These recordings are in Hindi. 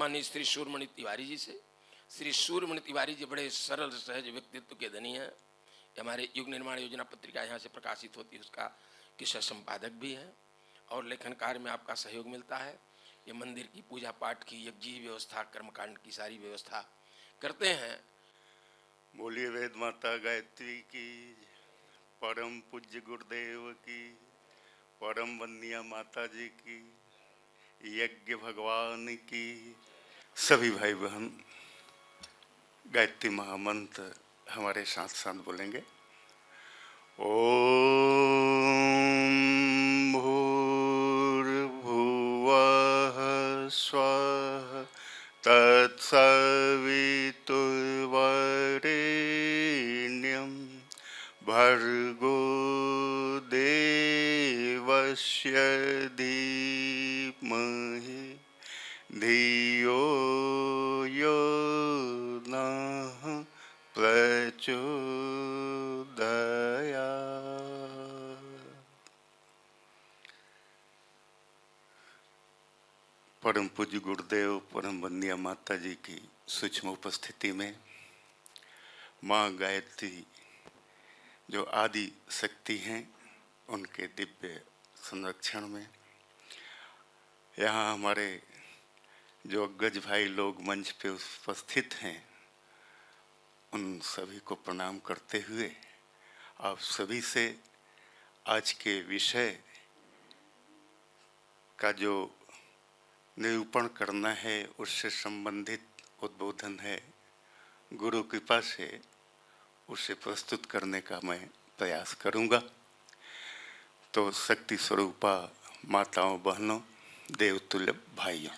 सम्मानित श्री सूर्यमणि तिवारी जी से। श्री सूर्यमणि तिवारी जी बड़े सरल सहज व्यक्तित्व के धनी हैं। हमारे युग निर्माण योजना पत्रिका यहाँ से प्रकाशित होती है, उसका किस्सा संपादक भी है और लेखन कार्य में आपका सहयोग मिलता है। ये मंदिर की पूजा पाठ की यज्ञ व्यवस्था, कर्मकांड की सारी व्यवस्था करते हैं। बोलिए वेद माता गायत्री की, परम पूज्य गुरुदेव की, परम वंदनीय माता जी की, यज्ञ भगवान की। सभी भाई बहन गायत्री महामंत्र हमारे साथ साथ बोलेंगे। ओम भूर्भुवः स्वः तत्सवितुर्वरेण्यं भर्गो देवस्य धीमहि धियो यो नः प्रचोदयात्। परम पूज्य गुरुदेव, परम वंदनीय माता जी की सूक्ष्म उपस्थिति में माँ गायत्री जो आदि शक्ति हैं, उनके दिव्य संरक्षण में यहाँ हमारे जो अग्रज भाई लोग मंच पे उपस्थित हैं, उन सभी को प्रणाम करते हुए आप सभी से आज के विषय का जो निरूपण करना है, उससे संबंधित उद्बोधन है, गुरु कृपा से उसे प्रस्तुत करने का मैं प्रयास करूंगा। तो शक्ति स्वरूपा माताओं, बहनों, देवतुल्य भाइयों,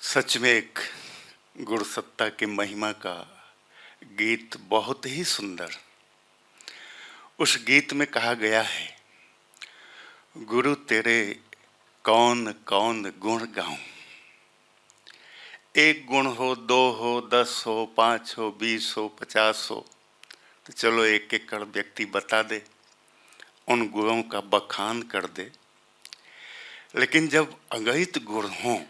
सच में एक गुरु सत्ता की महिमा का गीत बहुत ही सुंदर। उस गीत में कहा गया है, गुरु तेरे कौन कौन गुण गाऊं। एक गुण हो, दो हो, 10 हो, 5 हो, 20 हो, 50 हो, तो चलो एक एक कर व्यक्ति बता दे, उन गुणों का बखान कर दे। लेकिन जब अगणित गुण हों,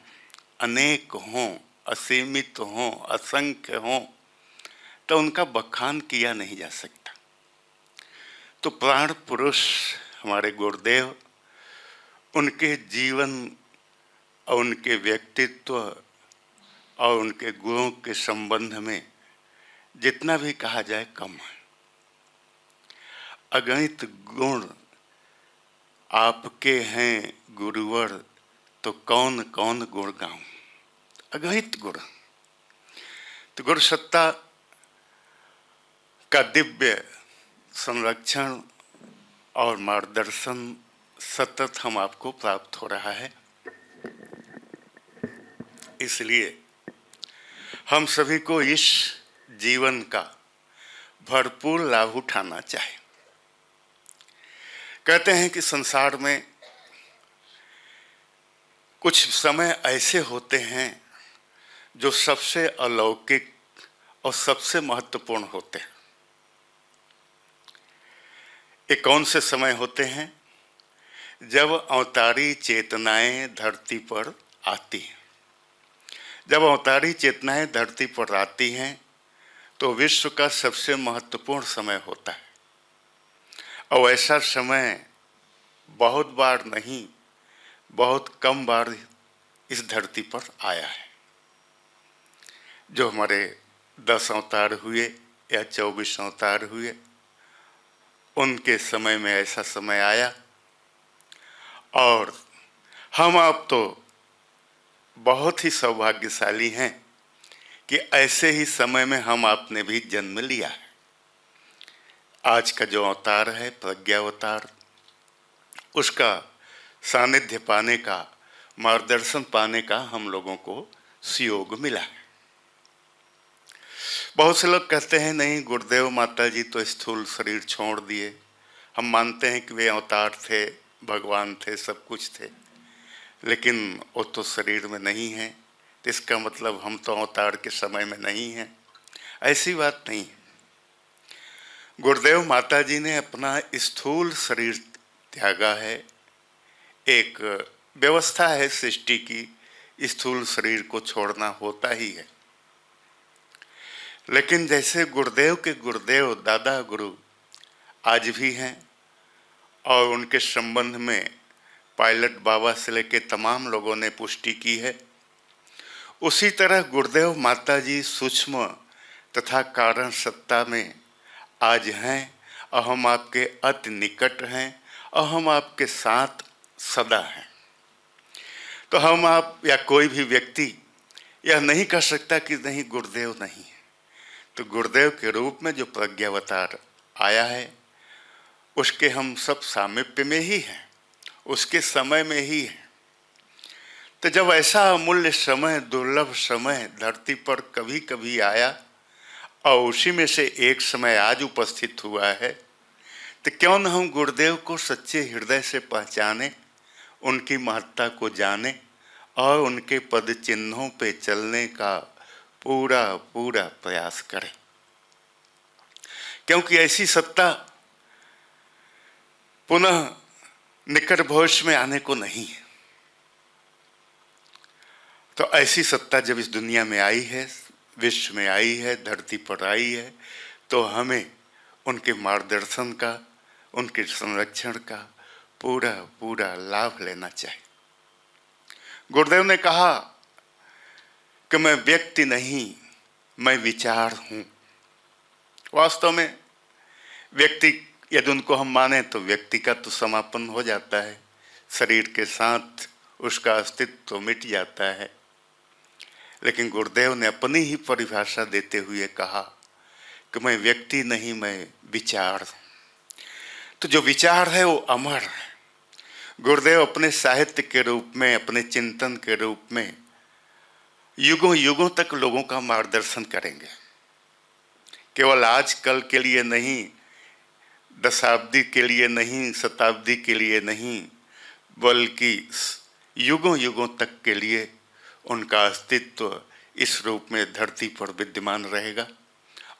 अनेक हों, असीमित हों, असंख्य हों, तो उनका बखान किया नहीं जा सकता। तो प्राण पुरुष हमारे गुरुदेव, उनके जीवन और उनके व्यक्तित्व और उनके गुणों के संबंध में जितना भी कहा जाए कम है। अगणित गुण आपके हैं गुरुवर, तो कौन कौन गुण गाऊं। अगणित गुण। तो गुरु सत्ता का दिव्य संरक्षण और मार्गदर्शन सतत हम आपको प्राप्त हो रहा है। इसलिए हम सभी को इस जीवन का भरपूर लाभ उठाना चाहिए। कहते हैं कि संसार में कुछ समय ऐसे होते हैं जो सबसे अलौकिक और सबसे महत्वपूर्ण होते हैं। ये कौन से समय होते हैं? जब अवतारी चेतनाएं धरती पर आती हैं। जब अवतारी चेतनाएं धरती पर आती हैं तो विश्व का सबसे महत्वपूर्ण समय होता है। और ऐसा समय बहुत बार नहीं, बहुत कम बार इस धरती पर आया है। जो हमारे 10 अवतार हुए या 24 अवतार हुए, उनके समय में ऐसा समय आया। और हम आप तो बहुत ही सौभाग्यशाली हैं कि ऐसे ही समय में हम आपने भी जन्म लिया है। आज का जो अवतार है प्रज्ञा अवतार, उसका सानिध्य पाने का, मार्गदर्शन पाने का हम लोगों को सुयोग मिला है। बहुत से लोग कहते हैं नहीं, गुरुदेव माता जी तो स्थूल शरीर छोड़ दिए। हम मानते हैं कि वे अवतार थे, भगवान थे, सब कुछ थे, लेकिन वो तो शरीर में नहीं है, तो इसका मतलब हम तो अवतार के समय में नहीं हैं। ऐसी बात नहीं है। गुरुदेव माता जी ने अपना स्थूल शरीर त्यागा है एक व्यवस्था है सृष्टि की, स्थूल शरीर को छोड़ना होता ही है। लेकिन जैसे गुरुदेव के गुरुदेव दादा गुरु आज भी हैं और उनके संबंध में पायलट बाबा से लेके तमाम लोगों ने पुष्टि की है, उसी तरह गुरुदेव माता जी सूक्ष्म तथा कारण सत्ता में आज हैं और हम आपके अति निकट हैं और हम आपके साथ सदा हैं। तो हम आप या कोई भी व्यक्ति यह नहीं कह सकता कि नहीं गुरुदेव नहीं है। तो गुरुदेव के रूप में जो प्रज्ञावतार आया है उसके हम सब सामीप्य में ही हैं, उसके समय में ही है। तो जब ऐसा अमूल्य समय, दुर्लभ समय धरती पर कभी कभी आया और उसी में से एक समय आज उपस्थित हुआ है, तो क्यों न हम गुरुदेव को सच्चे हृदय से पहचाने, उनकी महत्ता को जाने और उनके पद चिन्हों पे चलने का पूरा पूरा प्रयास करें। क्योंकि ऐसी सत्ता पुनः निकट भविष्य में आने को नहीं है। तो ऐसी सत्ता जब इस दुनिया में आई है, विश्व में आई है, धरती पर आई है, तो हमें उनके मार्गदर्शन का, उनके संरक्षण का पूरा पूरा लाभ लेना चाहिए। गुरुदेव ने कहा कि मैं व्यक्ति नहीं, मैं विचार हूं। वास्तव में व्यक्ति यदि उनको हम माने तो व्यक्ति का तो समापन हो जाता है, शरीर के साथ उसका अस्तित्व तो मिट जाता है। लेकिन गुरुदेव ने अपनी ही परिभाषा देते हुए कहा कि मैं व्यक्ति नहीं, मैं विचार हूं। तो जो विचार है वो अमर है। गुरुदेव अपने साहित्य के रूप में, अपने चिंतन के रूप में युगों युगों तक लोगों का मार्गदर्शन करेंगे। केवल आज कल के लिए नहीं, दशाब्दी के लिए नहीं, शताब्दी के लिए नहीं, बल्कि युगों युगों तक के लिए उनका अस्तित्व इस रूप में धरती पर विद्यमान रहेगा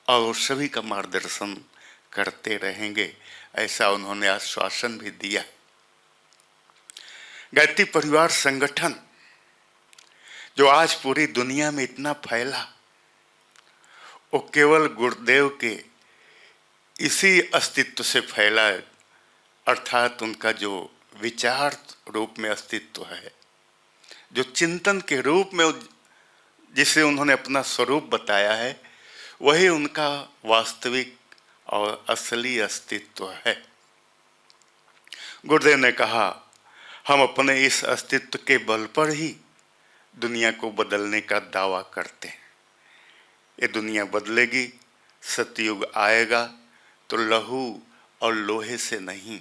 और सभी का मार्गदर्शन करते रहेंगे, ऐसा उन्होंने आश्वासन भी दिया। गायत्री परिवार संगठन जो आज पूरी दुनिया में इतना फैला, वो केवल गुरुदेव के इसी अस्तित्व से फैला है, अर्थात उनका जो विचार रूप में अस्तित्व है, जो चिंतन के रूप में जिसे उन्होंने अपना स्वरूप बताया है, वही उनका वास्तविक और असली अस्तित्व है। गुरुदेव ने कहा हम अपने इस अस्तित्व के बल पर ही दुनिया को बदलने का दावा करते हैं। ये दुनिया बदलेगी, सतयुग आएगा तो लहू और लोहे से नहीं,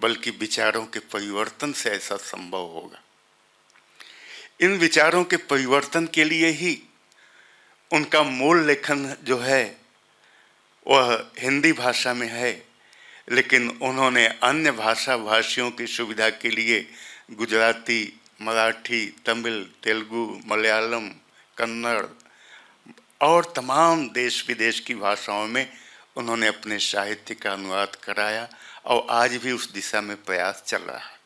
बल्कि विचारों के परिवर्तन से ऐसा संभव होगा। इन विचारों के परिवर्तन के लिए ही उनका मूल लेखन जो है वह हिंदी भाषा में है, लेकिन उन्होंने अन्य भाषा भाषियों की सुविधा के लिए गुजराती, मराठी, तमिल, तेलुगु, मलयालम, कन्नड़ और तमाम देश विदेश की भाषाओं में उन्होंने अपने साहित्य का अनुवाद कराया और आज भी उस दिशा में प्रयास चल रहा है।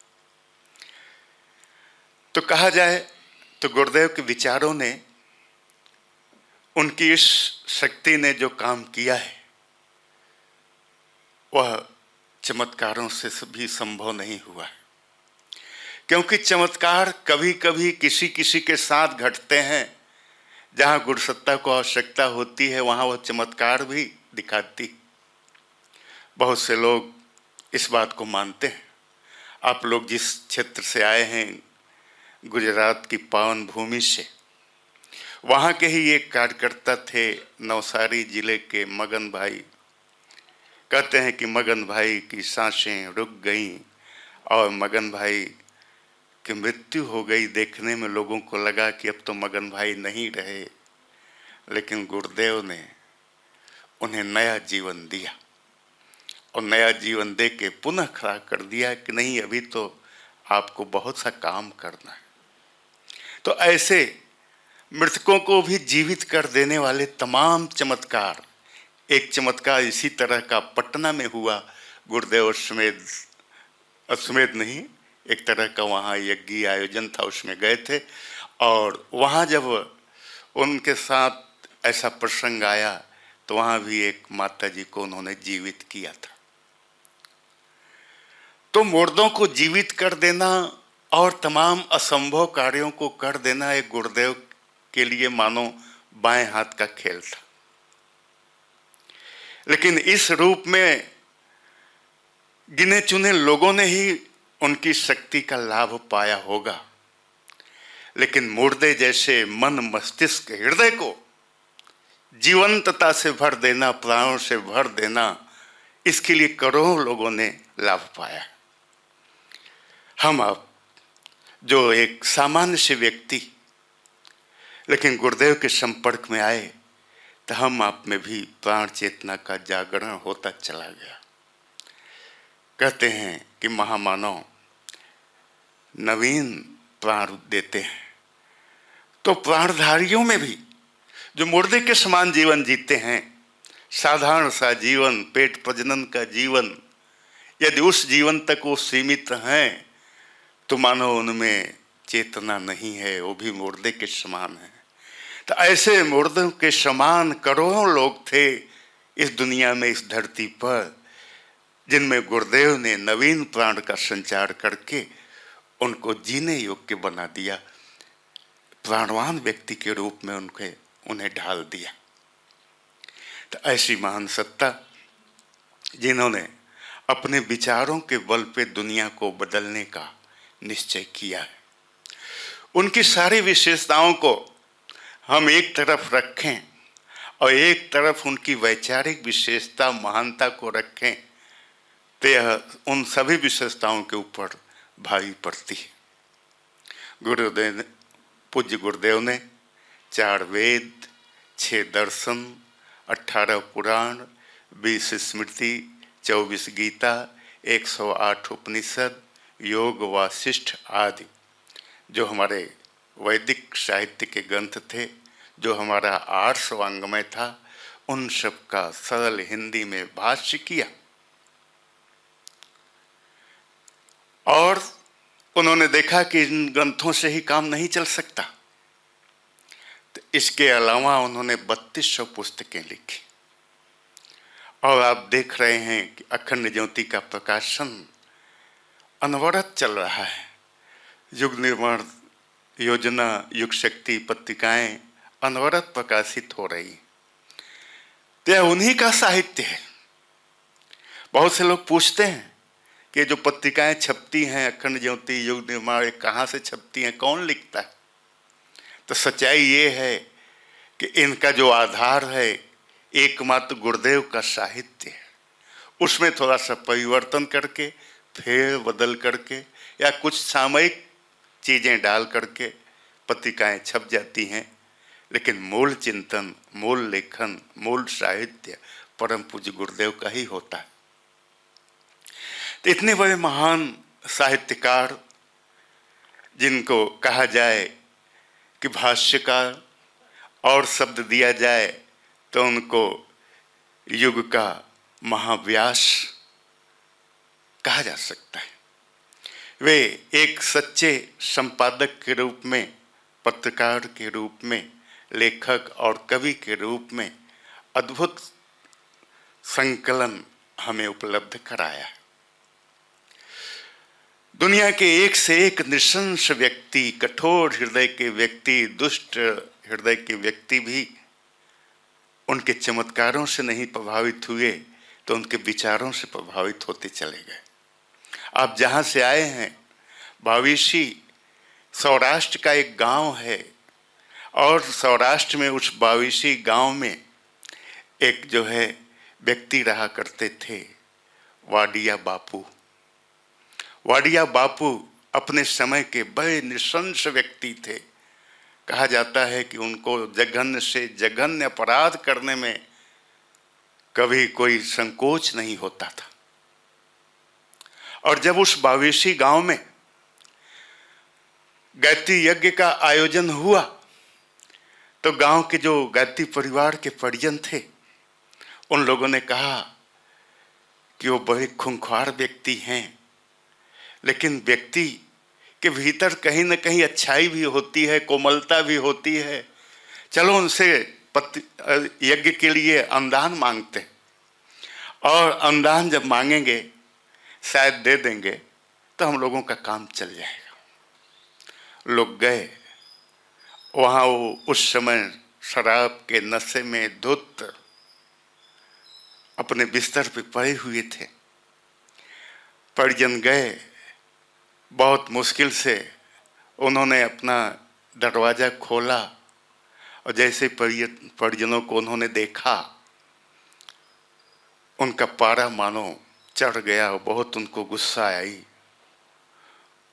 तो कहा जाए तो गुरुदेव के विचारों ने, उनकी इस शक्ति ने जो काम किया है वह चमत्कारों से भी संभव नहीं हुआ है। क्योंकि चमत्कार कभी कभी किसी किसी के साथ घटते हैं, जहाँ गुरुसत्ता को आवश्यकता होती है वहाँ वह चमत्कार भी दिखाती। बहुत से लोग इस बात को मानते हैं। आप लोग जिस क्षेत्र से आए हैं, गुजरात की पावन भूमि से, वहाँ के ही एक कार्यकर्ता थे, नवसारी जिले के मगन भाई। कहते हैं कि मगन भाई की सांसें रुक गईं और मगन भाई की मृत्यु हो गई। देखने में लोगों को लगा कि अब तो मगन भाई नहीं रहे, लेकिन गुरुदेव ने उन्हें नया जीवन दिया और नया जीवन दे के पुनः खड़ा कर दिया कि नहीं, अभी तो आपको बहुत सा काम करना है। तो ऐसे मृतकों को भी जीवित कर देने वाले तमाम चमत्कार, एक चमत्कार इसी तरह का पटना में हुआ। गुरुदेव अश्वमेध नहीं, एक तरह का वहाँ यज्ञ आयोजन था, उसमें गए थे। और वहाँ जब उनके साथ ऐसा प्रसंग आया तो वहाँ भी एक माता जी को उन्होंने जीवित किया था। तो मुर्दों को जीवित कर देना और तमाम असंभव कार्यों को कर देना एक गुरुदेव के लिए मानो बाएं हाथ का खेल था। लेकिन इस रूप में गिने चुने लोगों ने ही उनकी शक्ति का लाभ पाया होगा, लेकिन मुर्दे जैसे मन, मस्तिष्क, हृदय को जीवंतता से भर देना, प्राणों से भर देना, इसके लिए करोड़ों लोगों ने लाभ पाया। हम आप जो एक सामान्य से व्यक्ति लेकिन गुरुदेव के संपर्क में आए तो हम आप में भी प्राण चेतना का जागरण होता चला गया। कहते हैं कि महामानव नवीन प्राण देते हैं, तो प्राणधारियों में भी जो मुर्दे के समान जीवन जीते हैं, साधारण सा जीवन, पेट प्रजनन का जीवन, यदि उस जीवन तक वो सीमित हैं तो मानो उनमें चेतना नहीं है, वो भी मुर्दे के समान है। तो ऐसे मुर्दों के समान करोड़ों लोग थे इस दुनिया में, इस धरती पर, जिनमें गुरुदेव ने नवीन प्राण का संचार करके उनको जीने योग्य बना दिया, प्राणवान व्यक्ति के रूप में उन्हें ढाल दिया। तो ऐसी महान सत्ता जिन्होंने अपने विचारों के बल पे दुनिया को बदलने का निश्चय किया है, उनकी सारी विशेषताओं को हम एक तरफ रखें और एक तरफ उनकी वैचारिक विशेषता, महानता को रखें तो यह उन सभी विशेषताओं के ऊपर भारी पड़ती है। गुरुदेव, पूज्य गुरुदेव ने 4 वेद, 6 दर्शन, 18 पुराण, 20 स्मृति, 24 गीता, 108 उपनिषद, योग, वासिष्ठ आदि जो हमारे वैदिक साहित्य के ग्रंथ थे, जो हमारा आर्ष वांग्मय था, उन सब का सरल हिंदी में भाष्य किया। और उन्होंने देखा कि इन ग्रंथों से ही काम नहीं चल सकता, तो इसके अलावा उन्होंने 3200 पुस्तकें लिखी। और आप देख रहे हैं कि अखंड ज्योति का प्रकाशन अनवरत चल रहा है। युग निर्माण योजना, युग शक्ति पत्रिकाएं अनवरत प्रकाशित हो रही। तो यह उन्हीं का साहित्य है। बहुत से लोग पूछते हैं कि जो पत्रिकाएं छपती हैं, अखंड ज्योति, युग निर्माण, कहाँ से छपती हैं, कौन लिखता है? तो सच्चाई ये है कि इनका जो आधार है एकमात्र गुरुदेव का साहित्य है। उसमें थोड़ा सा परिवर्तन करके, फेर बदल करके या कुछ सामयिक चीज़ें डाल करके पत्रिकाएं छप जाती हैं, लेकिन मूल चिंतन, मूल लेखन, मूल साहित्य परम पूज्य गुरुदेव का ही होता है। तो इतने बड़े महान साहित्यकार जिनको कहा जाए कि भाष्यकार, और शब्द दिया जाए तो उनको युग का महाव्यास कहा जा सकता है। वे एक सच्चे संपादक के रूप में, पत्रकार के रूप में, लेखक और कवि के रूप में अद्भुत संकलन हमें उपलब्ध कराया है। दुनिया के एक से एक नृशंस व्यक्ति, कठोर हृदय के व्यक्ति, दुष्ट हृदय के व्यक्ति भी उनके चमत्कारों से नहीं प्रभावित हुए तो उनके विचारों से प्रभावित होते चले गए। आप जहाँ से आए हैं, भाविशी सौराष्ट्र का एक गांव है, और सौराष्ट्र में उस भाविशी गांव में एक जो है व्यक्ति रहा करते थे, वाडिया बापू। वाडिया बापू अपने समय के बड़े नृशंस व्यक्ति थे। कहा जाता है कि उनको जघन्य से जघन्य अपराध करने में कभी कोई संकोच नहीं होता था। और जब उस बावेशी गांव में गायत्री यज्ञ का आयोजन हुआ तो गांव के जो गायत्री परिवार के परिजन थे, उन लोगों ने कहा कि वो बड़े खूंखार व्यक्ति हैं, लेकिन व्यक्ति के भीतर कहीं न कहीं अच्छाई भी होती है, कोमलता भी होती है। चलो उनसे यज्ञ के लिए अनुदान मांगते हैं, और अनुदान जब मांगेंगे शायद दे देंगे तो हम लोगों का काम चल जाएगा। लोग गए वहाँ, वो उस समय शराब के नशे में धुत अपने बिस्तर पे पड़े हुए थे। परिजन गए, बहुत मुश्किल से उन्होंने अपना दरवाज़ा खोला, और जैसे परिजनों को उन्होंने देखा, उनका पारा मानो चढ़ गया और बहुत उनको गुस्सा आई।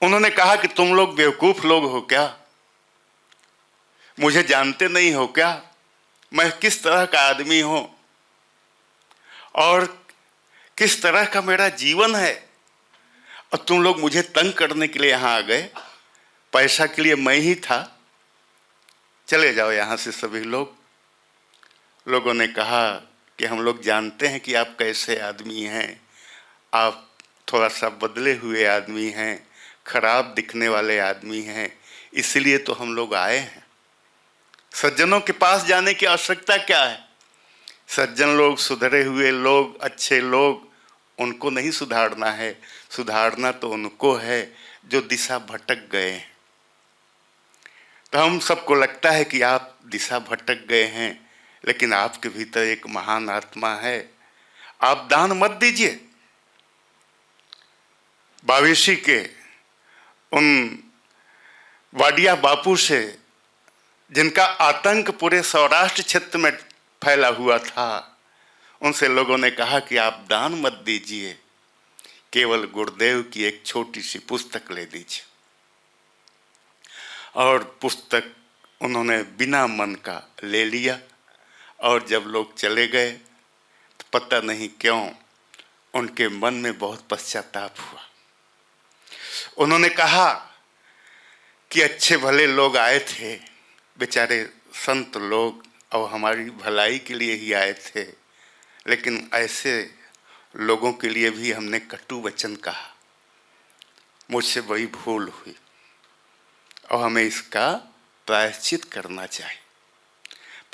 उन्होंने कहा कि तुम लोग बेवकूफ लोग हो क्या? मुझे जानते नहीं हो क्या? मैं किस तरह का आदमी हूं और किस तरह का मेरा जीवन है, और तुम लोग मुझे तंग करने के लिए यहाँ आ गए। पैसा के लिए मैं ही था, चले जाओ यहाँ से सभी लोग। लोगों ने कहा कि हम लोग जानते हैं कि आप कैसे आदमी हैं, आप थोड़ा सा बदले हुए आदमी हैं, खराब दिखने वाले आदमी हैं, इसलिए तो हम लोग आए हैं। सज्जनों के पास जाने की आवश्यकता क्या है? सज्जन लोग, सुधरे हुए लोग, अच्छे लोग, उनको नहीं सुधारना है, सुधारना तो उनको है जो दिशा भटक गए हैं। तो हम सबको लगता है कि आप दिशा भटक गए हैं, लेकिन आपके भीतर एक महान आत्मा है। आप दान मत दीजिए। बावेशी के उन वाडिया बापू से, जिनका आतंक पूरे सौराष्ट्र क्षेत्र में फैला हुआ था, उनसे लोगों ने कहा कि आप दान मत दीजिए, केवल गुरुदेव की एक छोटी सी पुस्तक ले दीजिए। और पुस्तक उन्होंने बिना मन का ले लिया, और जब लोग चले गए तो पता नहीं क्यों उनके मन में बहुत पश्चाताप हुआ। उन्होंने कहा कि अच्छे भले लोग आए थे, बेचारे संत लोग, और हमारी भलाई के लिए ही आए थे, लेकिन ऐसे लोगों के लिए भी हमने कटु वचन कहा। मुझसे बड़ी भूल हुई और हमें इसका प्रायश्चित करना चाहिए।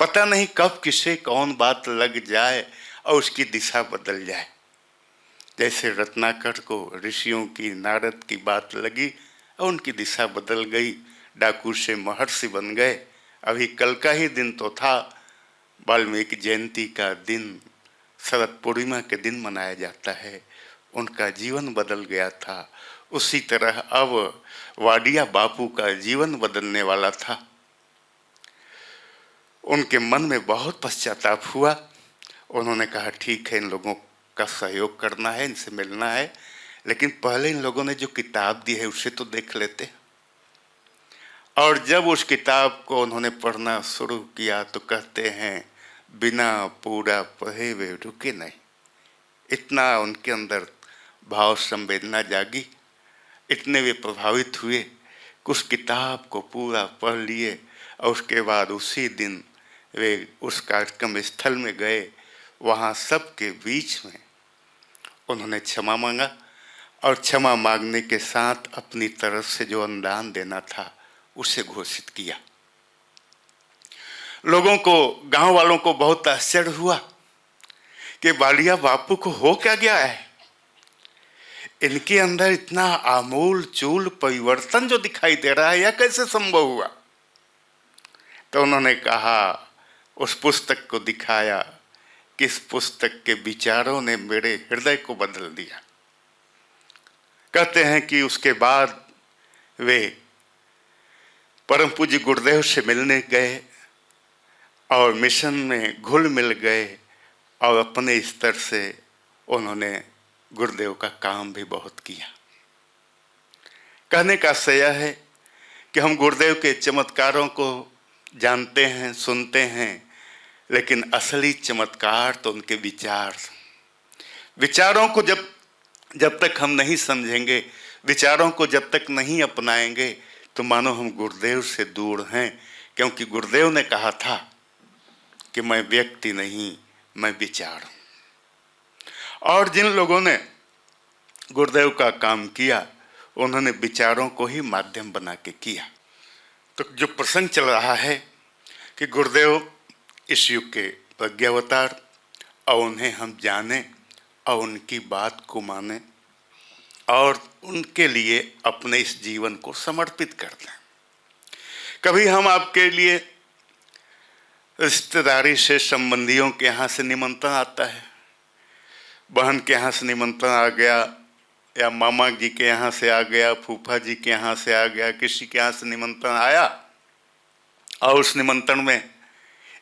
पता नहीं कब किसे कौन बात लग जाए और उसकी दिशा बदल जाए। जैसे रत्नाकर को ऋषियों की, नारद की बात लगी और उनकी दिशा बदल गई, डाकू से महर्षि बन गए। अभी कल का ही दिन तो था, वाल्मीकि जयंती का दिन, शरद पूर्णिमा के दिन मनाया जाता है। उनका जीवन बदल गया था। उसी तरह अब वाडिया बापू का जीवन बदलने वाला था। उनके मन में बहुत पश्चाताप हुआ। उन्होंने कहा ठीक है, इन लोगों का सहयोग करना है, इनसे मिलना है, लेकिन पहले इन लोगों ने जो किताब दी है उसे तो देख लेते। और जब उस किताब को उन्होंने पढ़ना शुरू किया तो कहते हैं बिना पूरा पढ़े वे रुके नहीं। इतना उनके अंदर भाव संवेदना जागी, इतने वे प्रभावित हुए कि उस किताब को पूरा पढ़ लिए। और उसके बाद उसी दिन वे उस कार्यक्रम स्थल में गए। वहाँ सबके बीच में उन्होंने क्षमा मांगा, और क्षमा मांगने के साथ अपनी तरफ से जो अनुदान देना था उसे घोषित किया। लोगों को, गांव वालों को बहुत आश्चर्य हुआ कि वाडिया बापू को हो क्या गया है, इनके अंदर इतना आमूल चूल परिवर्तन जो दिखाई दे रहा है, यह कैसे संभव हुआ। तो उन्होंने कहा, उस पुस्तक को दिखाया कि इस पुस्तक के विचारों ने मेरे हृदय को बदल दिया। कहते हैं कि उसके बाद वे परम पूज्य गुरुदेव से मिलने गए और मिशन में घुल मिल गए, और अपने स्तर से उन्होंने गुरुदेव का काम भी बहुत किया। कहने का आशय है कि हम गुरुदेव के चमत्कारों को जानते हैं, सुनते हैं, लेकिन असली चमत्कार तो उनके विचारों को जब तक हम नहीं समझेंगे, विचारों को जब तक नहीं अपनाएंगे, तो मानो हम गुरुदेव से दूर हैं। क्योंकि गुरुदेव ने कहा था कि मैं व्यक्ति नहीं, मैं विचार हूं। और जिन लोगों ने गुरुदेव का काम किया उन्होंने विचारों को ही माध्यम बना के किया। तो जो प्रसंग चल रहा है कि गुरुदेव इस युग के प्रज्ञावतार, और उन्हें हम जाने और उनकी बात को माने और उनके लिए अपने इस जीवन को समर्पित कर दें। कभी हम आपके लिए रिश्तेदारी से, संबंधियों के यहाँ से निमंत्रण आता है, बहन के यहाँ से निमंत्रण आ गया, या मामा जी के यहाँ से आ गया, फूफा जी के यहाँ से आ गया, किसी के यहाँ से निमंत्रण आया, और उस निमंत्रण में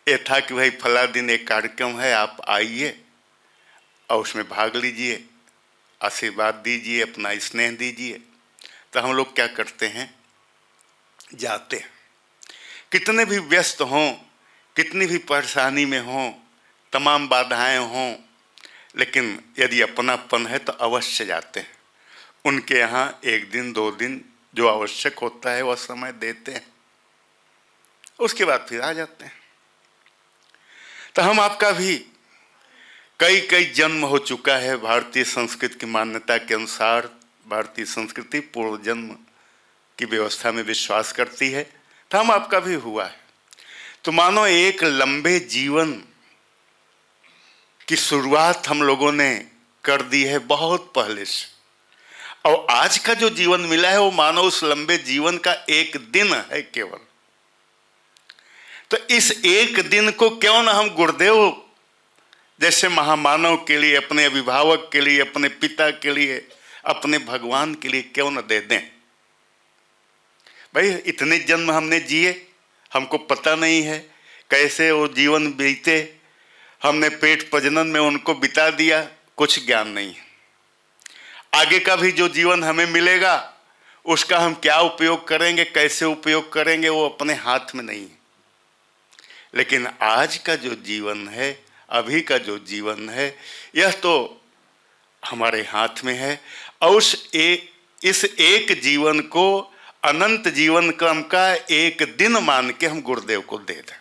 ये था कि भाई फला दिन एक कार्यक्रम है, आप आइए और उसमें भाग लीजिए, आशीर्वाद दीजिए, अपना स्नेह दीजिए। तो हम लोग क्या करते हैं, जाते हैं। कितने भी व्यस्त हों, कितनी भी परेशानी में हों, तमाम बाधाएं हों, लेकिन यदि अपनापन है तो अवश्य जाते हैं उनके यहाँ। 1 दिन 2 दिन जो आवश्यक होता है वह समय देते हैं, उसके बाद फिर आ जाते हैं। तो हम आपका भी कई जन्म हो चुका है। भारतीय संस्कृति की मान्यता के अनुसार भारतीय संस्कृति पूर्व जन्म की व्यवस्था में विश्वास करती है, तो हम आपका भी हुआ है। तो मानो एक लंबे जीवन की शुरुआत हम लोगों ने कर दी है बहुत पहले से, और आज का जो जीवन मिला है वो मानो उस लंबे जीवन का एक दिन है केवल। तो इस एक दिन को क्यों ना हम गुरुदेव जैसे महामानव के लिए, अपने अभिभावक के लिए, अपने पिता के लिए, अपने भगवान के लिए क्यों न दे दें। भाई इतने जन्म हमने जिए, हमको पता नहीं है कैसे वो जीवन बीते, हमने पेट प्रजनन में उनको बिता दिया, कुछ ज्ञान नहीं है। आगे का भी जो जीवन हमें मिलेगा उसका हम क्या उपयोग करेंगे, कैसे उपयोग करेंगे, वो अपने हाथ में नहीं है। लेकिन आज का जो जीवन है, अभी का जो जीवन है, यह तो हमारे हाथ में है, और इस एक जीवन को अनंत जीवन क्रम का एक दिन मान के हम गुरुदेव को दे दें।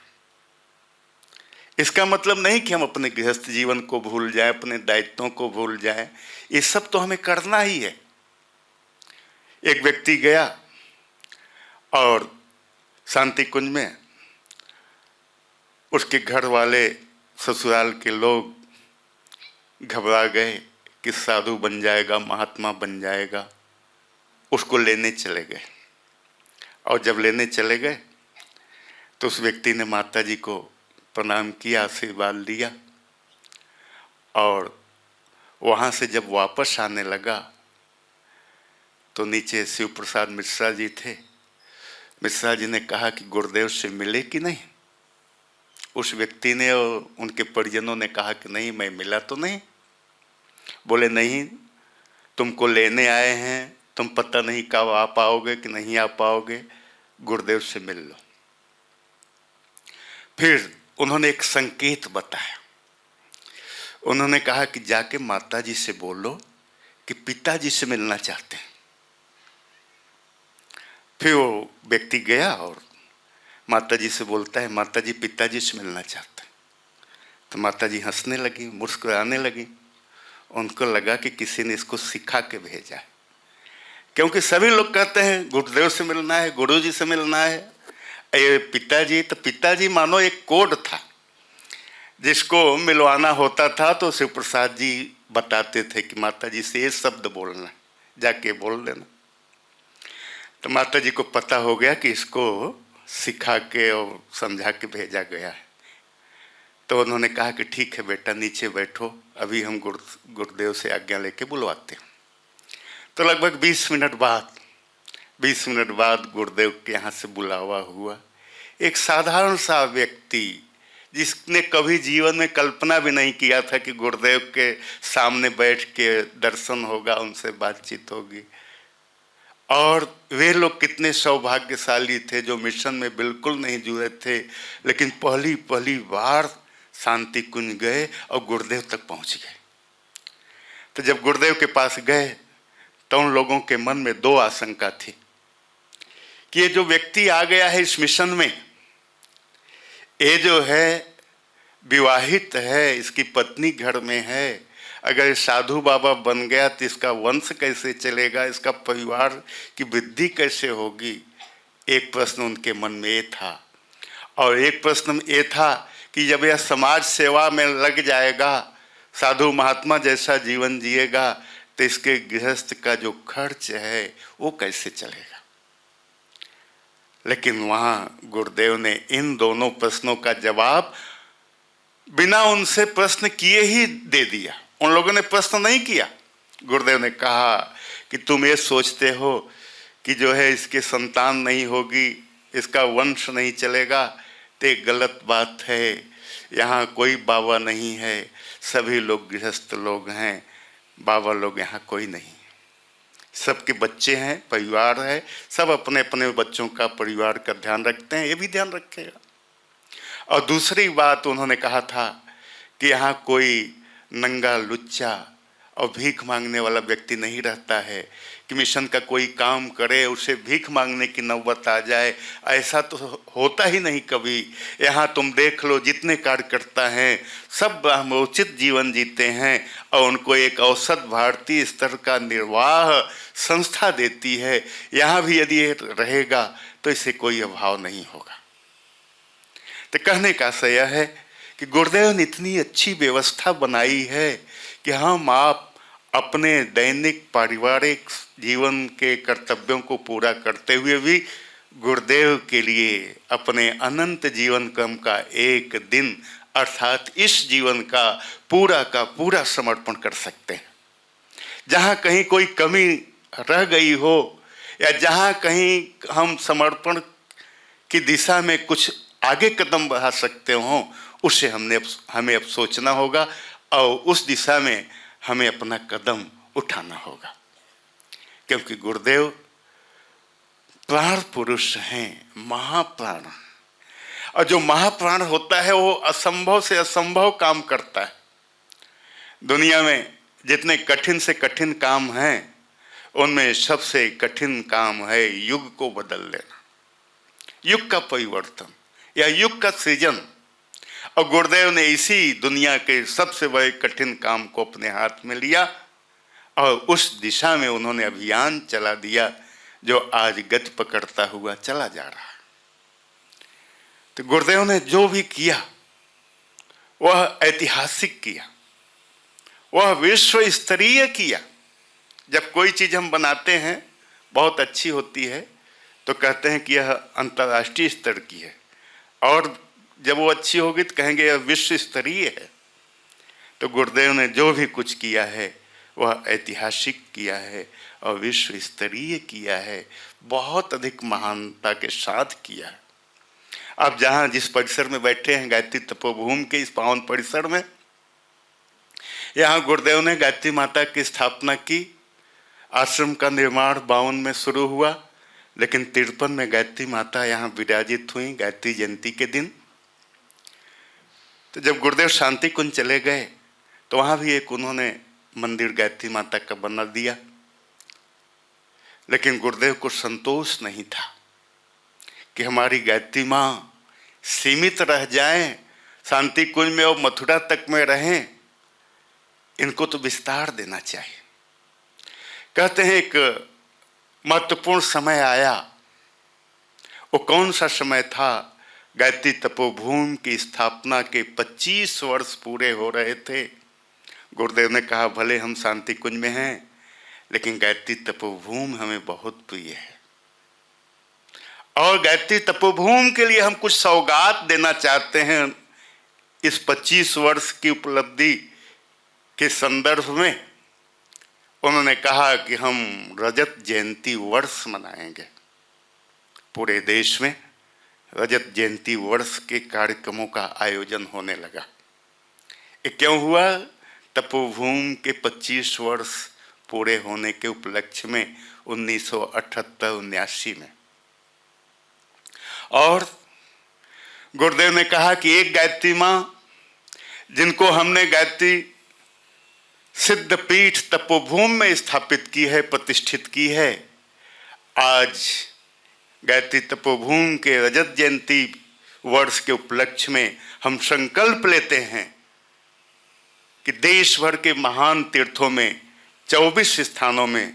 इसका मतलब नहीं कि हम अपने गृहस्थ जीवन को भूल जाएं, अपने दायित्वों को भूल जाएं, ये सब तो हमें करना ही है। एक व्यक्ति गया और शांति कुंज में उसके घर वाले, ससुराल के लोग घबरा गए कि साधु बन जाएगा, महात्मा बन जाएगा। उसको लेने चले गए, और जब लेने चले गए तो उस व्यक्ति ने माता जी को प्रणाम किया, आशीर्वाद लिया, और वहाँ से जब वापस आने लगा तो नीचे शिव प्रसाद मिश्रा जी थे। मिश्रा जी ने कहा कि गुरुदेव से मिले कि नहीं। उस व्यक्ति ने और उनके परिजनों ने कहा कि नहीं, मैं मिला तो नहीं। बोले नहीं, तुमको लेने आए हैं, तुम पता नहीं कब आ पाओगे कि नहीं आ पाओगे, गुरुदेव से मिल लो। फिर उन्होंने एक संकेत बताया। उन्होंने कहा कि जाके माता जी से बोलो कि पिताजी से मिलना चाहते हैं। फिर वो व्यक्ति गया और माता जी से बोलता है, माता जी पिताजी से मिलना चाहते हैं। तो माता जी हंसने लगी, मुस्कुराने लगी। उनको लगा कि किसी ने इसको सिखा के भेजा है, क्योंकि सभी लोग कहते हैं गुरुदेव से मिलना है, गुरुजी से मिलना है। ये पिताजी, तो पिताजी मानो एक कोड था जिसको मिलवाना होता था, तो शिव प्रसाद जी बताते थे कि माता जी से ये शब्द बोलना, जाके बोल देना। तो माता जी को पता हो गया कि इसको सिखा के और समझा के भेजा गया है। तो उन्होंने कहा कि ठीक है बेटा, नीचे बैठो, अभी हम गुरुदेव से आज्ञा लेके बुलवाते हैं। तो लगभग 20 मिनट बाद गुरुदेव के यहाँ से बुलावा हुआ। एक साधारण सा व्यक्ति जिसने कभी जीवन में कल्पना भी नहीं किया था कि गुरुदेव के सामने बैठ के दर्शन होगा, उनसे बातचीत होगी। और वे लोग कितने सौभाग्यशाली थे जो मिशन में बिल्कुल नहीं जुड़े थे, लेकिन पहली बार शांति कुंज गए और गुरुदेव तक पहुंच गए। तो जब गुरुदेव के पास गए तो उन लोगों के मन में 2 आशंका थी कि ये जो व्यक्ति आ गया है इस मिशन में, ये जो है विवाहित है, इसकी पत्नी घर में है, अगर ये साधु बाबा बन गया तो इसका वंश कैसे चलेगा, इसका परिवार की वृद्धि कैसे होगी। एक प्रश्न उनके मन में ये था। और एक प्रश्न ये था कि जब यह समाज सेवा में लग जाएगा, साधु महात्मा जैसा जीवन जिएगा, तो इसके गृहस्थ का जो खर्च है वो कैसे चलेगा। लेकिन वहाँ गुरुदेव ने इन दोनों प्रश्नों का जवाब बिना उनसे प्रश्न किए ही दे दिया। उन लोगों ने प्रश्न नहीं किया। गुरुदेव ने कहा कि तुम ये सोचते हो कि जो है इसके संतान नहीं होगी, इसका वंश नहीं चलेगा, तो एक गलत बात है। यहाँ कोई बाबा नहीं है, सभी लोग गृहस्थ लोग हैं, बाबा लोग यहाँ कोई नहीं। सबके बच्चे हैं, परिवार है, सब अपने अपने बच्चों का परिवार का ध्यान रखते हैं, ये भी ध्यान रखेगा। और दूसरी बात उन्होंने कहा था कि यहाँ कोई नंगा लुच्चा और भीख मांगने वाला व्यक्ति नहीं रहता है कि मिशन का कोई काम करे उसे भीख मांगने की नौबत आ जाए, ऐसा तो होता ही नहीं कभी। यहाँ तुम देख लो, जितने कार्यकर्ता हैं सब ब्रह्मोचित जीवन जीते हैं और उनको एक औसत भारतीय स्तर का निर्वाह संस्था देती है। यहाँ भी यदि ये रहेगा तो इसे कोई अभाव नहीं होगा। तो कहने का आशय यह है कि गुरुदेव ने इतनी अच्छी व्यवस्था बनाई है कि हम आप अपने दैनिक पारिवारिक जीवन के कर्तव्यों को पूरा करते हुए भी गुरुदेव के लिए अपने अनंत जीवन क्रम का एक दिन अर्थात इस जीवन का पूरा समर्पण कर सकते हैं। जहाँ कहीं कोई कमी रह गई हो या जहाँ कहीं हम समर्पण की दिशा में कुछ आगे कदम बढ़ा सकते हों, उसे हमें अब सोचना होगा और उस दिशा में हमें अपना कदम उठाना होगा। क्योंकि गुरुदेव प्राण पुरुष हैं, महाप्राण। और जो महाप्राण होता है वो असंभव से असंभव काम करता है। दुनिया में जितने कठिन से कठिन काम हैं उनमें सबसे कठिन काम है युग को बदल लेना, युग का परिवर्तन या युग का सृजन। और गुरुदेव ने इसी दुनिया के सबसे बड़े कठिन काम को अपने हाथ में लिया और उस दिशा में उन्होंने अभियान चला दिया जो आज गति पकड़ता हुआ चला जा रहा है। तो गुरुदेव ने जो भी किया वह ऐतिहासिक किया, वह विश्व स्तरीय किया। जब कोई चीज हम बनाते हैं बहुत अच्छी होती है तो कहते हैं कि यह अंतर्राष्ट्रीय स्तर की है, और जब वो अच्छी होगी तो कहेंगे यह विश्व स्तरीय है। तो गुरुदेव ने जो भी कुछ किया है वह ऐतिहासिक किया है और विश्व स्तरीय किया है, बहुत अधिक महानता के साथ किया है। आप जहाँ जिस परिसर में बैठे हैं, गायत्री तपोभूमि के इस पावन परिसर में, यहाँ गुरुदेव ने गायत्री माता की स्थापना की। आश्रम का निर्माण 52 में शुरू हुआ, लेकिन 53 में गायत्री माता यहाँ विराजित हुई गायत्री जयंती के दिन। तो जब गुरुदेव शांति कुंज चले गए तो वहाँ भी एक उन्होंने मंदिर गायत्री माता का बना दिया। लेकिन गुरुदेव को संतोष नहीं था कि हमारी गायत्री माँ सीमित रह जाएं, शांति कुंज में और मथुरा तक में रहें, इनको तो विस्तार देना चाहिए। कहते हैं एक महत्वपूर्ण समय आया। वो कौन सा समय था? गायत्री तपोभूमि की स्थापना के 25 वर्ष पूरे हो रहे थे। गुरुदेव ने कहा भले हम शांति कुंज में हैं, लेकिन गायत्री तपोभूमि हमें बहुत प्रिय है और गायत्री तपोभूमि के लिए हम कुछ सौगात देना चाहते हैं। इस 25 वर्ष की उपलब्धि के संदर्भ में उन्होंने कहा कि हम रजत जयंती वर्ष मनाएंगे। पूरे देश में रजत जयंती वर्ष के कार्यक्रमों का आयोजन होने लगा। ये क्यों हुआ? तपोभूमि के 25 वर्ष पूरे होने के उपलक्ष्य में 1978-79 में। और गुरुदेव ने कहा कि एक गायत्री माँ जिनको हमने गायत्री सिद्धपीठ तपोभूमि में स्थापित की है, प्रतिष्ठित की है, आज गायत्री तपोभूमि के रजत जयंती वर्ष के उपलक्ष्य में हम संकल्प लेते हैं कि देश भर के महान तीर्थों में 24 स्थानों में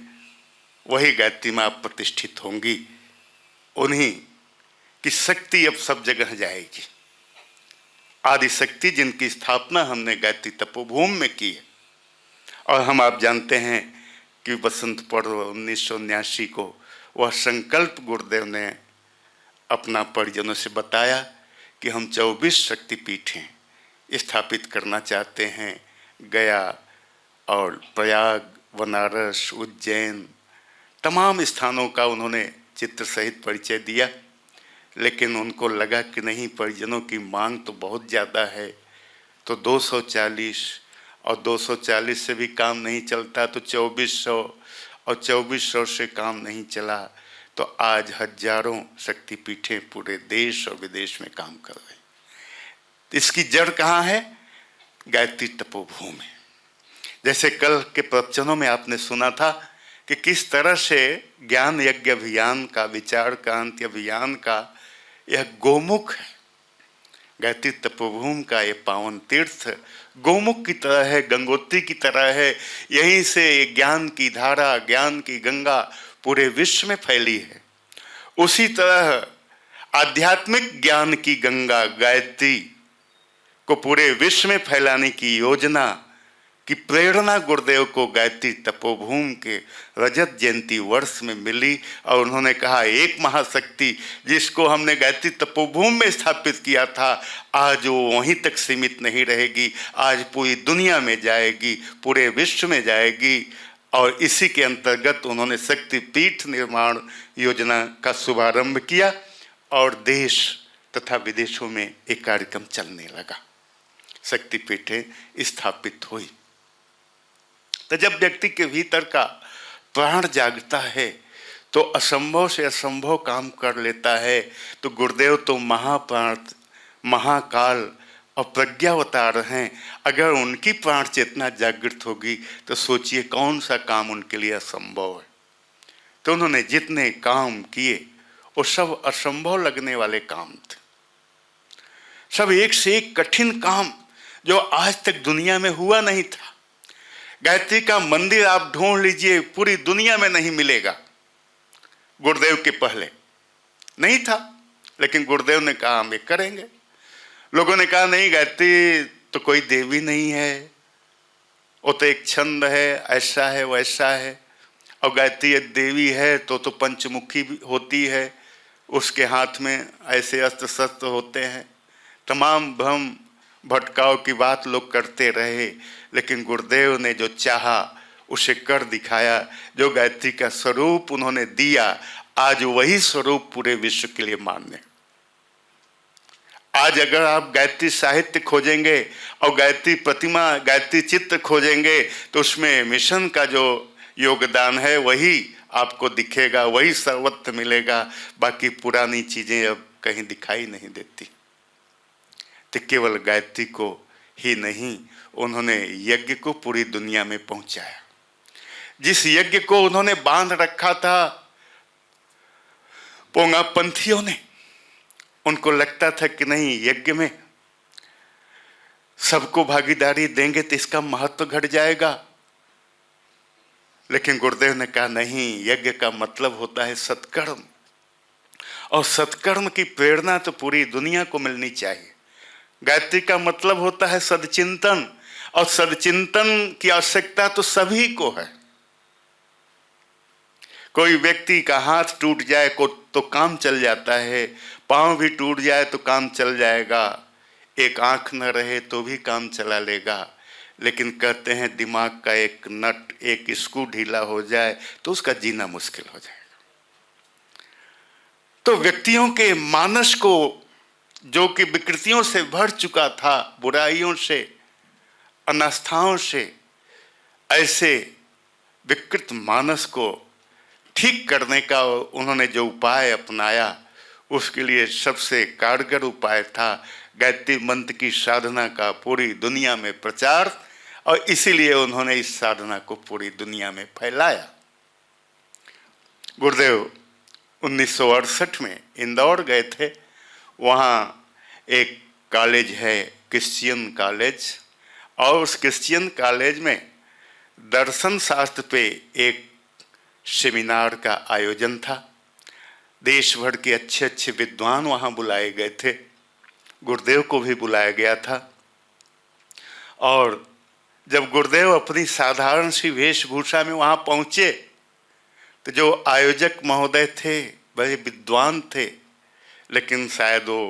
वही गायत्री माँ प्रतिष्ठित होंगी। उन्हीं की शक्ति अब सब जगह जाएगी। आदि शक्ति जिनकी स्थापना हमने गायत्री तपोभूमि में की है। और हम आप जानते हैं कि बसंत पर्व 1979 को वह संकल्प गुरुदेव ने अपना परिजनों से बताया कि हम 24 शक्तिपीठें स्थापित करना चाहते हैं। गया और प्रयाग, बनारस, उज्जैन, तमाम स्थानों का उन्होंने चित्र सहित परिचय दिया। लेकिन उनको लगा कि नहीं, परिजनों की मांग तो बहुत ज़्यादा है, तो 240 और 240 से भी काम नहीं चलता तो 2400 और 2400 से काम नहीं चला तो आज हजारों शक्तिपीठें पूरे देश और विदेश में काम कर रहे हैं। इसकी जड़ कहाँ है? गायत्री तपोभूमि। जैसे कल के प्रवचनों में आपने सुना था कि किस तरह से ज्ञान यज्ञ अभियान का, विचार क्रांति अभियान का यह गोमुख है। गायत्री तपोभूमि का ये पावन तीर्थ गोमुख की तरह है, गंगोत्री की तरह है। यहीं से ज्ञान की धारा, ज्ञान की गंगा पूरे विश्व में फैली है। उसी तरह आध्यात्मिक ज्ञान की गंगा गायत्री को पूरे विश्व में फैलाने की योजना की प्रेरणा गुरुदेव को गायत्री तपोभूमि के रजत जयंती वर्ष में मिली। और उन्होंने कहा, एक महाशक्ति जिसको हमने गायत्री तपोभूमि में स्थापित किया था, आज वो वहीं तक सीमित नहीं रहेगी, आज पूरी दुनिया में जाएगी, पूरे विश्व में जाएगी। और इसी के अंतर्गत उन्होंने शक्तिपीठ निर्माण योजना का शुभारंभ किया और देश तथा विदेशों में एक कार्यक्रम चलने लगा। शक्तिपीठें स्थापित हुई। तो जब व्यक्ति के भीतर का प्राण जागता है तो असंभव से असंभव काम कर लेता है। तो गुरुदेव तो महाप्राण, महाकाल और प्रज्ञावतार हैं। अगर उनकी प्राण चेतना जागृत होगी तो सोचिए कौन सा काम उनके लिए असंभव है। तो उन्होंने जितने काम किए वो सब असंभव लगने वाले काम थे, सब एक से एक कठिन काम जो आज तक दुनिया में हुआ नहीं था। गायत्री का मंदिर आप ढूंढ लीजिए, पूरी दुनिया में नहीं मिलेगा। गुरुदेव के पहले नहीं था, लेकिन गुरुदेव ने कहा हम ये करेंगे। लोगों ने कहा नहीं, गायत्री तो कोई देवी नहीं है, वो तो एक छंद है, ऐसा है वैसा है। और गायत्री एक देवी है तो पंचमुखी भी होती है, उसके हाथ में ऐसे अस्त्र शस्त्र होते हैं। तमाम भ्रम भटकाव की बात लोग करते रहे, लेकिन गुरुदेव ने जो चाहा उसे कर दिखाया। जो गायत्री का स्वरूप उन्होंने दिया, आज वही स्वरूप पूरे विश्व के लिए मान्य। आज अगर आप गायत्री साहित्य खोजेंगे और गायत्री प्रतिमा, गायत्री चित्र खोजेंगे तो उसमें मिशन का जो योगदान है वही आपको दिखेगा, वही सर्वत्र मिलेगा। बाकी पुरानी चीजें अब कहीं दिखाई नहीं देती। तो केवल गायत्री को ही नहीं, उन्होंने यज्ञ को पूरी दुनिया में पहुंचाया। जिस यज्ञ को उन्होंने बांध रखा था पोंगा पंथियों ने, उनको लगता था कि नहीं, यज्ञ में सबको भागीदारी देंगे तो इसका महत्व घट जाएगा। लेकिन गुरुदेव ने कहा नहीं, यज्ञ का मतलब होता है सत्कर्म, और सत्कर्म की प्रेरणा तो पूरी दुनिया को मिलनी चाहिए। गायत्री का मतलब होता है सदचिंतन, और सदचिंतन की आवश्यकता तो सभी को है। कोई व्यक्ति का हाथ टूट जाए को तो काम चल जाता है, पांव भी टूट जाए तो काम चल जाएगा, एक आंख न रहे तो भी काम चला लेगा। लेकिन कहते हैं दिमाग का एक नट, एक स्क्रू ढीला हो जाए तो उसका जीना मुश्किल हो जाएगा। तो व्यक्तियों के मानस को, जो कि विकृतियों से भर चुका था, बुराइयों से, अनास्थाओं से, ऐसे विकृत मानस को ठीक करने का उन्होंने जो उपाय अपनाया, उसके लिए सबसे कारगर उपाय था गायत्री मंत्र की साधना का पूरी दुनिया में प्रचार। और इसीलिए उन्होंने इस साधना को पूरी दुनिया में फैलाया। गुरुदेव 1968 में इंदौर गए थे। वहाँ एक कॉलेज है, क्रिश्चियन कॉलेज, और उस क्रिश्चियन कॉलेज में दर्शन शास्त्र पे एक सेमिनार का आयोजन था। देश भर के अच्छे अच्छे विद्वान वहाँ बुलाए गए थे, गुरुदेव को भी बुलाया गया था। और जब गुरुदेव अपनी साधारण सी वेशभूषा में वहाँ पहुँचे तो जो आयोजक महोदय थे बड़े विद्वान थे, लेकिन शायद वो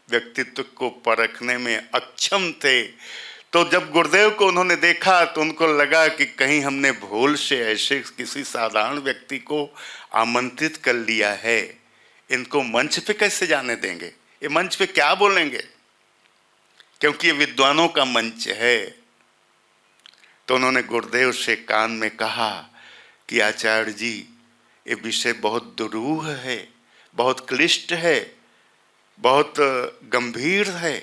व्यक्तित्व को परखने में अक्षम थे। तो जब गुरुदेव को उन्होंने देखा तो उनको लगा कि कहीं हमने भूल से ऐसे किसी साधारण व्यक्ति को आमंत्रित कर लिया है, इनको मंच पे कैसे जाने देंगे, ये मंच पे क्या बोलेंगे, क्योंकि ये विद्वानों का मंच है। तो उन्होंने गुरुदेव से कान में कहा कि आचार्य जी, ये विषय बहुत दुरूह है, बहुत क्लिष्ट है, बहुत गंभीर है।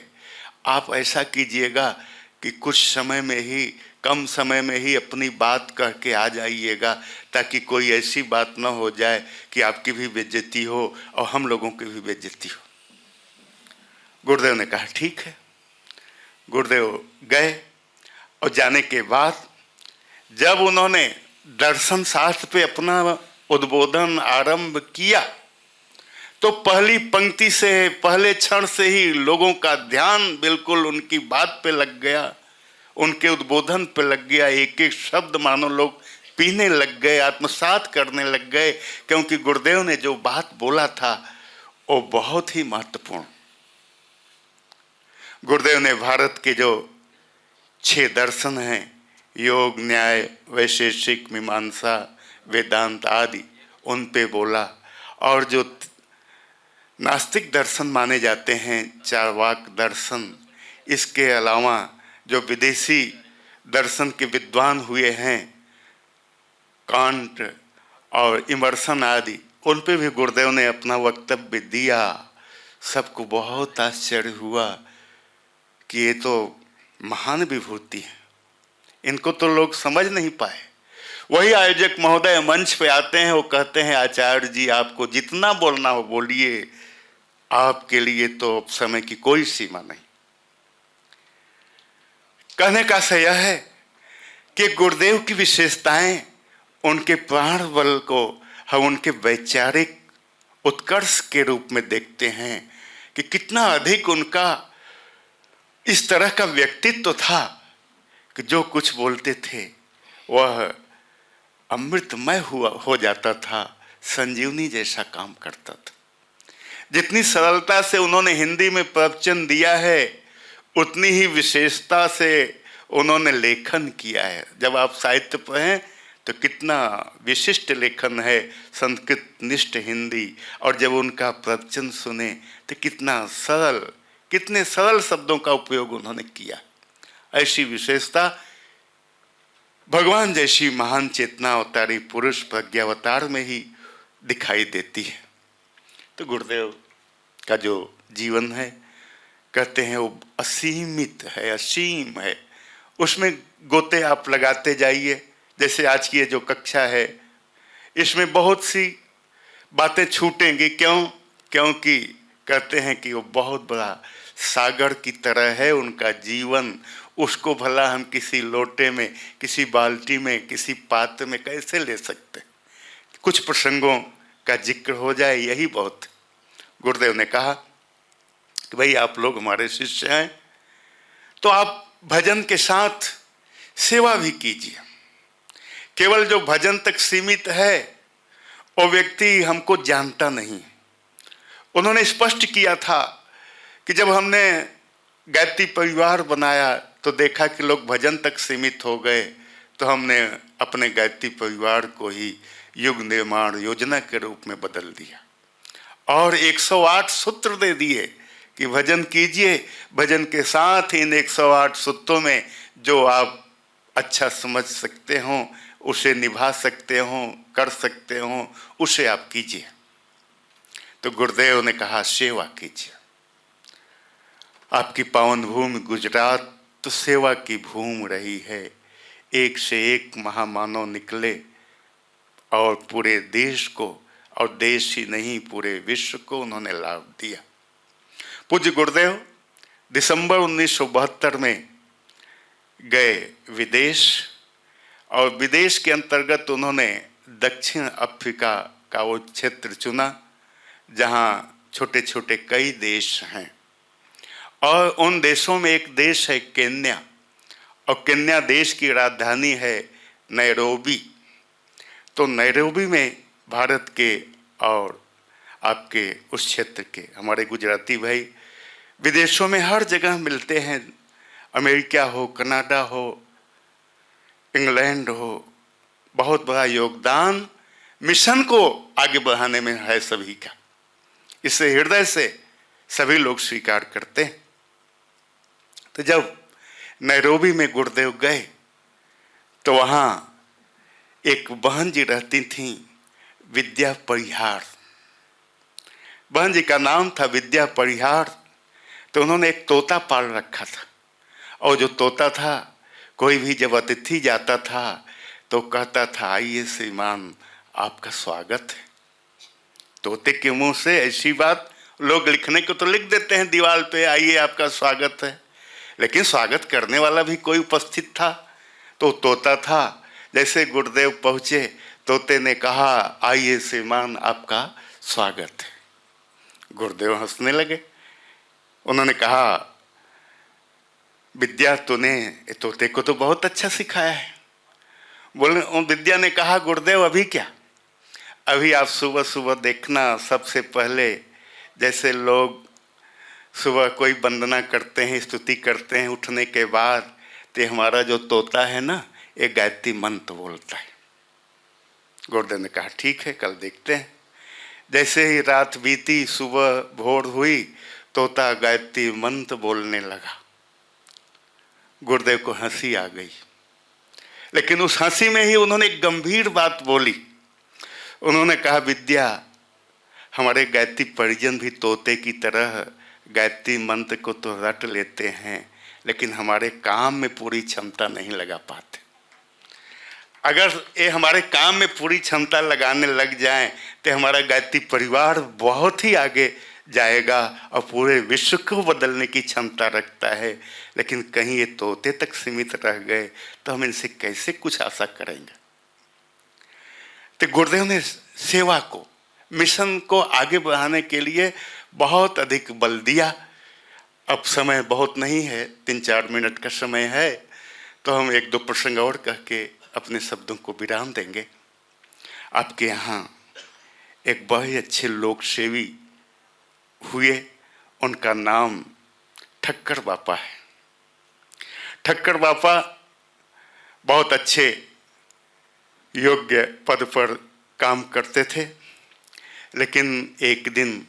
आप ऐसा कीजिएगा कि कुछ समय में ही, कम समय में ही अपनी बात कह के आ जाइएगा, ताकि कोई ऐसी बात न हो जाए कि आपकी भी बेइज्जती हो और हम लोगों की भी बेइज्जती हो। गुरुदेव ने कहा ठीक है। गुरुदेव गए और जाने के बाद जब उन्होंने दर्शन शास्त्र पे अपना उद्बोधन आरंभ किया तो पहली पंक्ति से, पहले क्षण से ही लोगों का ध्यान बिल्कुल उनकी बात पे लग गया, उनके उद्बोधन पे लग गया। एक एक शब्द मानो लोग पीने लग गए, आत्मसात करने लग गए, क्योंकि गुरुदेव ने जो बात बोला था वो बहुत ही महत्वपूर्ण। गुरुदेव ने भारत के जो 6 दर्शन हैं, योग, न्याय, वैशेषिक, मीमांसा, वेदांत आदि, उन पे बोला। और जो नास्तिक दर्शन माने जाते हैं, चार्वाक दर्शन, इसके अलावा जो विदेशी दर्शन के विद्वान हुए हैं, कांट और इमर्सन आदि, उन पे भी गुरुदेव ने अपना वक्तव्य दिया। सबको बहुत आश्चर्य हुआ कि ये तो महान विभूति है, इनको तो लोग समझ नहीं पाए। वही आयोजक महोदय मंच पे आते हैं, वो कहते हैं आचार्य जी, आपको जितना बोलना हो बोलिए, आपके लिए तो समय की कोई सीमा नहीं। कहने का आशय यह है कि गुरुदेव की विशेषताएं, उनके प्राण बल को हम उनके वैचारिक उत्कर्ष के रूप में देखते हैं कि कितना अधिक उनका इस तरह का व्यक्तित्व था कि जो कुछ बोलते थे वह अमृतमय हो जाता था, संजीवनी जैसा काम करता था। जितनी सरलता से उन्होंने हिंदी में प्रवचन दिया है, उतनी ही विशेषता से उन्होंने लेखन किया है। जब आप साहित्य पढ़ें तो कितना विशिष्ट लेखन है, संस्कृत निष्ठ हिंदी, और जब उनका प्रवचन सुने तो कितना सरल, कितने सरल शब्दों का उपयोग उन्होंने किया। ऐसी विशेषता भगवान जैसी महान चेतना अवतारी पुरुष प्रज्ञावतार में ही दिखाई देती है। तो गुरुदेव का जो जीवन है, कहते हैं वो असीमित है, असीम है। उसमें गोते आप लगाते जाइए। जैसे आज की ये जो कक्षा है, इसमें बहुत सी बातें छूटेंगी। क्यों? क्योंकि कहते हैं कि वो बहुत बड़ा सागर की तरह है उनका जीवन। उसको भला हम किसी लोटे में, किसी बाल्टी में, किसी पात्र में कैसे ले सकते? कुछ प्रसंगों का जिक्र हो जाए, यही बहुत। गुरुदेव ने कहा कि भाई आप लोग हमारे शिष्य हैं तो आप भजन के साथ सेवा भी कीजिए। केवल जो भजन तक सीमित है वो व्यक्ति हमको जानता नहीं। उन्होंने स्पष्ट किया था कि जब हमने गायत्री परिवार बनाया तो देखा कि लोग भजन तक सीमित हो गए, तो हमने अपने गायत्री परिवार को ही युग निर्माण योजना के रूप में बदल दिया और 108 सूत्र दे दिए कि भजन कीजिए। भजन के साथ इन 108 सूत्रों में जो आप अच्छा समझ सकते हो, उसे निभा सकते हो, कर सकते हो, उसे आप कीजिए। तो गुरुदेव ने कहा सेवा कीजिए। आपकी पावन भूमि गुजरात तो सेवा की भूमि रही है। एक से एक महामानव निकले और पूरे देश को, और देश ही नहीं पूरे विश्व को उन्होंने लाभ दिया। पूज्य गुरुदेव दिसंबर 1972 में गए विदेश, और विदेश के अंतर्गत उन्होंने दक्षिण अफ्रीका का वो क्षेत्र चुना जहाँ छोटे छोटे कई देश हैं, और उन देशों में एक देश है केन्या, और केन्या देश की राजधानी है नैरोबी। तो नैरोबी में भारत के और आपके उस क्षेत्र के हमारे गुजराती भाई विदेशों में हर जगह मिलते हैं। अमेरिका हो, कनाडा हो, इंग्लैंड हो, बहुत बड़ा योगदान मिशन को आगे बढ़ाने में है सभी का। इसे हृदय से सभी लोग स्वीकार करते हैं। तो जब नैरोबी में गुरुदेव गए तो वहाँ एक बहन जी रहती थी, विद्या परिहार। बहन जी का नाम था विद्या परिहार। तो उन्होंने एक तोता पाल रखा था, और जो तोता था, कोई भी जब अतिथि जाता था तो कहता था, आइए श्रीमान आपका स्वागत है। तोते के मुंह से ऐसी बात लोग लिखने को तो लिख देते हैं दीवार पे, आइए आपका स्वागत है, लेकिन स्वागत करने वाला भी कोई उपस्थित था तो तोता था। जैसे गुरुदेव पहुंचे, तोते ने कहा, आइए श्रीमान आपका स्वागत है। गुरुदेव हंसने लगे। उन्होंने कहा, विद्या तूने तोते को तो बहुत अच्छा सिखाया है। बोले, विद्या ने कहा, गुरुदेव अभी क्या, अभी आप सुबह सुबह देखना, सबसे पहले जैसे लोग सुबह कोई वंदना करते हैं, स्तुति करते हैं उठने के बाद, तो हमारा जो तोता है ना, एक गायत्री मंत्र बोलता है। गुरुदेव ने कहा, ठीक है, कल देखते हैं। जैसे ही रात बीती, सुबह भोर हुई, तोता गायत्री मंत्र बोलने लगा। गुरुदेव को हंसी आ गई, लेकिन उस हंसी में ही उन्होंने एक गंभीर बात बोली। उन्होंने कहा, विद्या, हमारे गायत्री परिजन भी तोते की तरह गायत्री मंत्र को तो रट लेते हैं, लेकिन हमारे काम में पूरी क्षमता नहीं लगा पाते। अगर ये हमारे काम में पूरी क्षमता लगाने लग जाएं तो हमारा गायत्री परिवार बहुत ही आगे जाएगा और पूरे विश्व को बदलने की क्षमता रखता है। लेकिन कहीं ये तोते तक सीमित रह गए तो हम इनसे कैसे कुछ आशा करेंगे। तो गुरुदेव ने सेवा को, मिशन को आगे बढ़ाने के लिए बहुत अधिक बल दिया। अब समय बहुत नहीं है, 3-4 मिनट का समय है, तो हम 1-2 प्रसंग और कह के अपने शब्दों को विराम देंगे। आपके यहाँ एक बहुत अच्छे लोक सेवी हुए, उनका नाम ठक्कर बापा है। ठक्कर बापा बहुत अच्छे योग्य पद पर काम करते थे, लेकिन एक दिन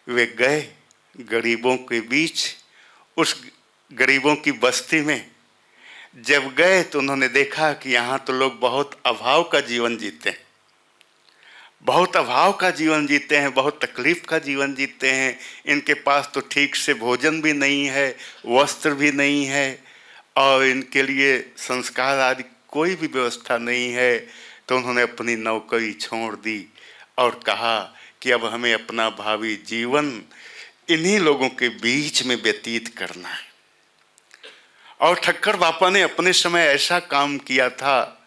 वे गए गरीबों के बीच। उस गरीबों की बस्ती में जब गए तो उन्होंने देखा कि यहाँ तो लोग बहुत अभाव का जीवन जीते हैं, बहुत अभाव का जीवन जीते हैं, बहुत तकलीफ का जीवन जीते हैं। इनके पास तो ठीक से भोजन भी नहीं है, वस्त्र भी नहीं है, और इनके लिए संस्कार आदि कोई भी व्यवस्था नहीं है। तो उन्होंने अपनी नौकरी छोड़ दी और कहा कि अब हमें अपना भावी जीवन इन्हीं लोगों के बीच में व्यतीत करना है। और ठक्कर बापा ने अपने समय ऐसा काम किया था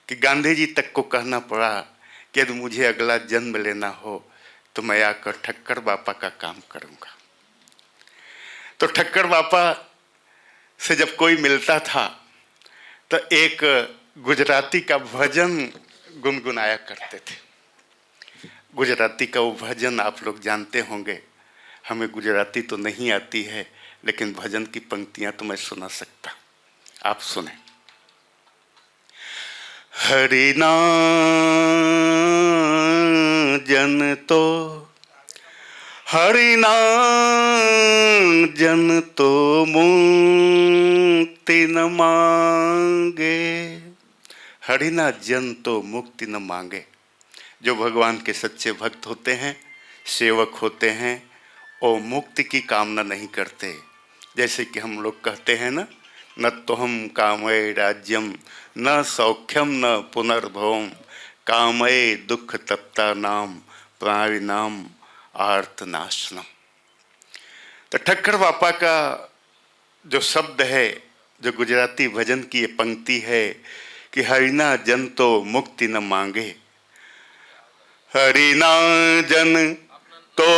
कि गांधी जी तक को कहना पड़ा कि यदि मुझे अगला जन्म लेना हो तो मैं आकर ठक्कर बापा का काम करूंगा। तो ठक्कर बापा से जब कोई मिलता था तो एक गुजराती का भजन गुनगुनाया करते थे। गुजराती का वो भजन आप लोग जानते होंगे, हमें गुजराती तो नहीं आती है, लेकिन भजन की पंक्तियां तो मैं सुना सकता। आप सुने। हरि नाम जन तो, हरि नाम जन तो मुक्ति न मांगे। हरि ना जन तो मुक्ति न मांगे। जो भगवान के सच्चे भक्त होते हैं, सेवक होते हैं, वो मुक्ति की कामना नहीं करते। जैसे कि हम लोग कहते हैं ना, न तो हम कामये राज्यम न सौख्यम न पुनर्भवम कामये दुख तप्ता नाम प्राणिनाम आर्तनाशनम। तो ठक्कर बापा का जो शब्द है जो गुजराती भजन की ये पंक्ति है कि हरिना जन तो मुक्ति न मांगे, हरिना जन तो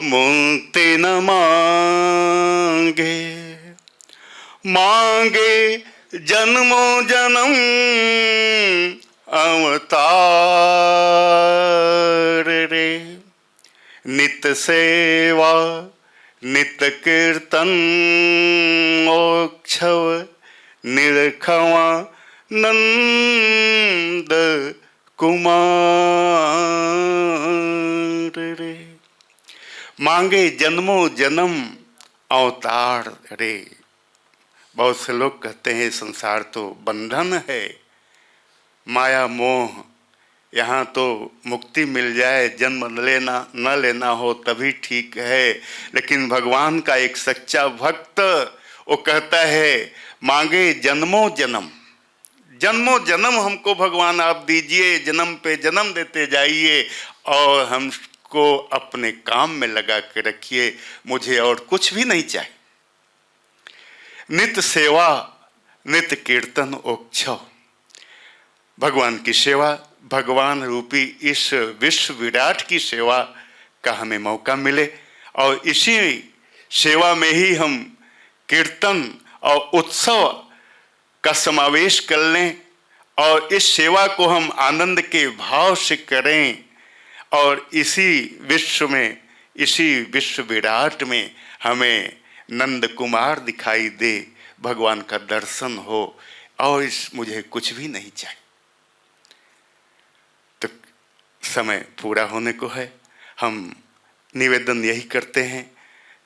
मुक्ति न मांगे, मांगे जन्मो जन्म अवतार रे, नित सेवा नित कीर्तन मोक्षव निरखवा नंद कुमार रे, मांगे जन्मों जन्म अवतार रे। बहुत से लोग कहते हैं संसार तो बंधन है, माया मोह, यहाँ तो मुक्ति मिल जाए, जन्म न लेना हो तभी ठीक है। लेकिन भगवान का एक सच्चा भक्त वो कहता है मांगे जन्मों जन्म, जन्मों जन्म हमको भगवान आप दीजिए, जन्म पे जन्म देते जाइए और हमको अपने काम में लगा के रखिए, मुझे और कुछ भी नहीं चाहिए। नित्य सेवा नित्य कीर्तन ओक्षव, भगवान की सेवा, भगवान रूपी इस विश्व विराट की सेवा का हमें मौका मिले और इसी सेवा में ही हम कीर्तन और उत्सव का समावेश कर लें और इस सेवा को हम आनंद के भाव से करें और इसी विश्व में, इसी विश्व विराट में हमें नंद कुमार दिखाई दे, भगवान का दर्शन हो और इस मुझे कुछ भी नहीं चाहिए। तो समय पूरा होने को है, हम निवेदन यही करते हैं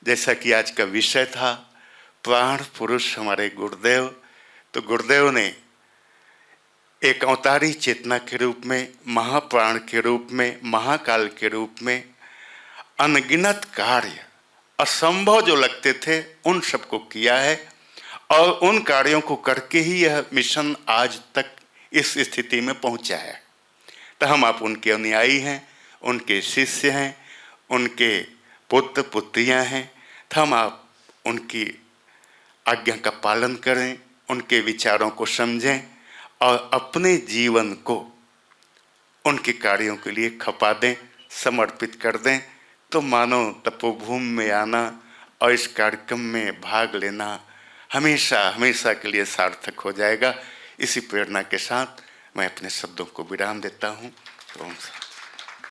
जैसा कि आज का विषय था प्राण पुरुष हमारे गुरुदेव। तो गुरुदेव ने एक अवतारी चेतना के रूप में, महाप्राण के रूप में, महाकाल के रूप में अनगिनत कार्य, असंभव जो लगते थे उन सबको किया है और उन कार्यों को करके ही यह मिशन आज तक इस स्थिति में पहुंचा है। तो हम आप उनके अनुयायी हैं, उनके शिष्य हैं, उनके पुत्र पुत्रियां हैं। तो हम आप उनकी आज्ञा का पालन करें, उनके विचारों को समझें और अपने जीवन को उनके कार्यों के लिए खपा दें, समर्पित कर दें। तो मानो तपोभूमि में आना और इस कार्यक्रम में भाग लेना हमेशा हमेशा के लिए सार्थक हो जाएगा। इसी प्रेरणा के साथ मैं अपने शब्दों को विराम देता हूँ। ओम शांति।